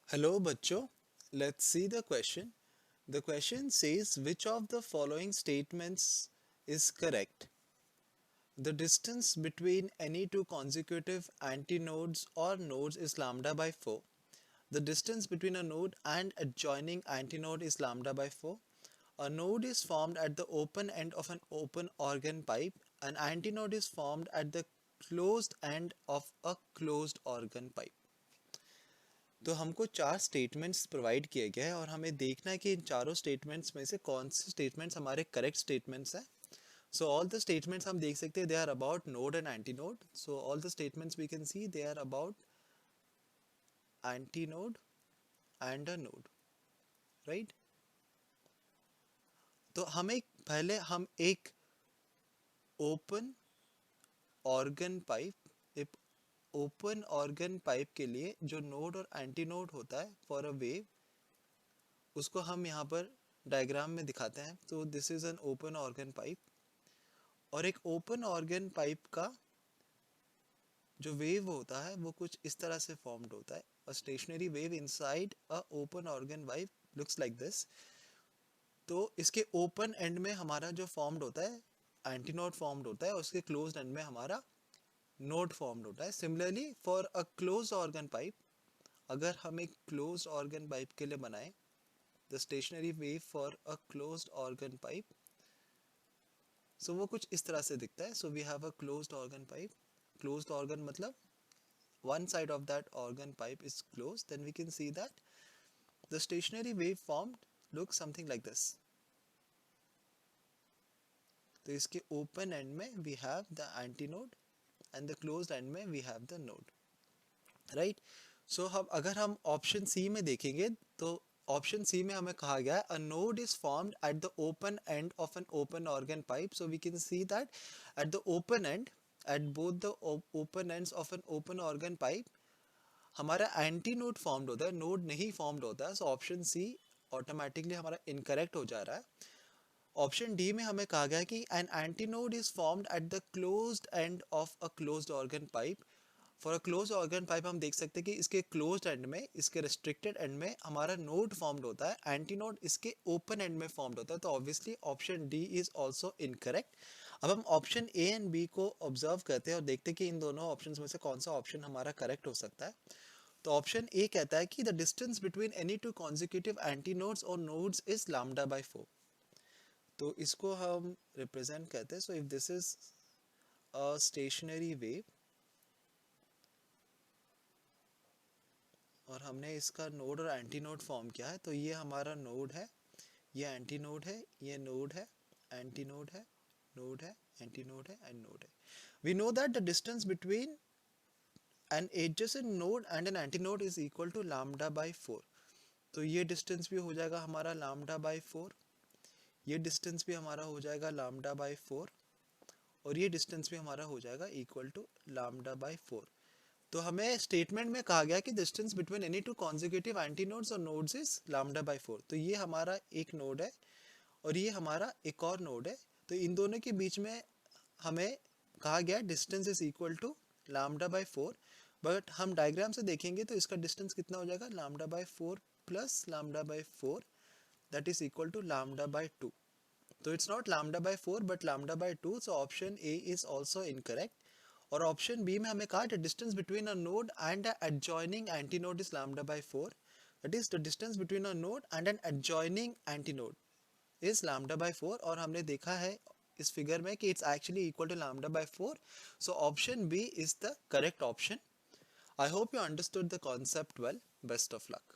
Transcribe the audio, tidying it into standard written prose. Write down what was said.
Hello, bachcho. Let's see the question. The question says which of the following statements is correct? The distance between any two consecutive antinodes or nodes is lambda by 4. The distance between a node and adjoining antinode is lambda by 4. A node is formed at the open end of an open organ pipe. An antinode is formed at the closed end of a closed organ pipe. तो हमको चार statements provide किए गए हैं और हमें देखना है कि इन चारों स्टेटमेंट्स में से कौन से स्टेटमेंट्स हमारे करेक्ट स्टेटमेंट्स हैं. सो ऑल द स्टेटमेंट्स हम देख सकते हैं, they are about node and antinode. So all the statements we can see they are about antinode and a node, right. तो हम एक ओपन ऑर्गन पाइप, एक open organ pipe के लिए जो नोड और एंटी नोड होता है फॉर अ वेव, उसको हम यहाँ पर डायग्राम में दिखाते हैं. तो this is an open organ pipe और एक ओपन ऑर्गन पाइप का जो वेव होता है वो कुछ इस तरह से फॉर्म्ड होता है. A stationary wave inside a open organ pipe looks like this. तो इसके ओपन एंड में हमारा जो फॉर्म्ड होता है एंटीनोड फॉर्म्ड होता है और उसके क्लोज्ड एंड में हमारा नोड फॉर्म्ड होता है. Similarly for a close organ pipe, अगर हम एक क्लोज ऑर्गन पाइप के लिए बनाएं the stationary wave for a closed organ pipe, so वो कुछ इस तरह से दिखता है. So we have a closed organ pipe. Closed organ मतलब one side of that organ pipe is closed, then we can see that the stationary wave formed looks something like this. तो इसके open end में we have the antinode and the closed end में we have the node, right. So हम अगर हम option C में देखेंगे तो ऑप्शन सी में हमें कहा गया है a node is formed at the open end of an open organ pipe. So we can see that at the open end, at both the open ends of an open organ pipe, हमारा anti node formed होता है, node नहीं formed होता है. So option C automatically हमारा incorrect हो जा रहा है. ऑप्शन डी में हमें कहा गया है कि an anti node is formed at the closed end of a closed organ pipe. For a close organ pipe हम देख सकते हैं कि इसके क्लोज्ड एंड में, इसके रेस्ट्रिक्टेड एंड में हमारा नोड फॉर्म्ड होता है, एंटी नोड इसके ओपन एंड में फॉर्म्ड होता है. तो obviously option D is also incorrect. अब हम ऑप्शन ए एंड बी को ऑब्जर्व करते हैं और देखते हैं कि इन दोनों ऑप्शन में से कौन सा ऑप्शन हमारा करेक्ट हो सकता है. तो ऑप्शन ए कहता है कि the distance between any two consecutive antinodes और नोड्स इज लैम्डा बाय 4. तो इसको हम रिप्रेजेंट करते हैं. So if this is a stationary wave और हमने इसका नोड और एंटीनोड फॉर्म किया है, तो ये हमारा नोड है, ये एंटीनोड है, ये नोड है, एंटीनोड है, नोड है, एंटीनोड है एंड नोड है. We know that the distance between an adjacent node and an antinode is equal to lambda by 4. तो ये डिस्टेंस भी हो जाएगा हमारा लैम्डा बाई 4, ये डिस्टेंस भी हमारा हो जाएगा लैम्डा बाई 4 और ये डिस्टेंस भी हमारा हो जाएगा इक्वल टू लैम्डा बाई 4. तो हमें स्टेटमेंट में कहा गया कि distance between any two consecutive antinodes और नोड्स इज लैम्डा बाई 4. तो ये हमारा एक नोड है और ये हमारा एक और नोड है. तो इन दोनों के बीच में हमें कहा गया distance is equal to lambda by 4. But हम डायग्राम से देखेंगे तो इसका डिस्टेंस कितना हो जाएगा, lambda by 4 plus lambda by 4, that is equal to lambda by 2. तो it's not lambda by 4 but lambda by 2. So option A is also incorrect. और ऑप्शन बी में हमें कहा the distance between a node and a adjoining antinode is lambda by 4. That is the distance between a node and an adjoining antinode is lambda by 4. और हमने देखा है इस figure में कि it's actually equal to lambda by 4. So option B is the correct option. I hope you understood the concept well. Best of luck.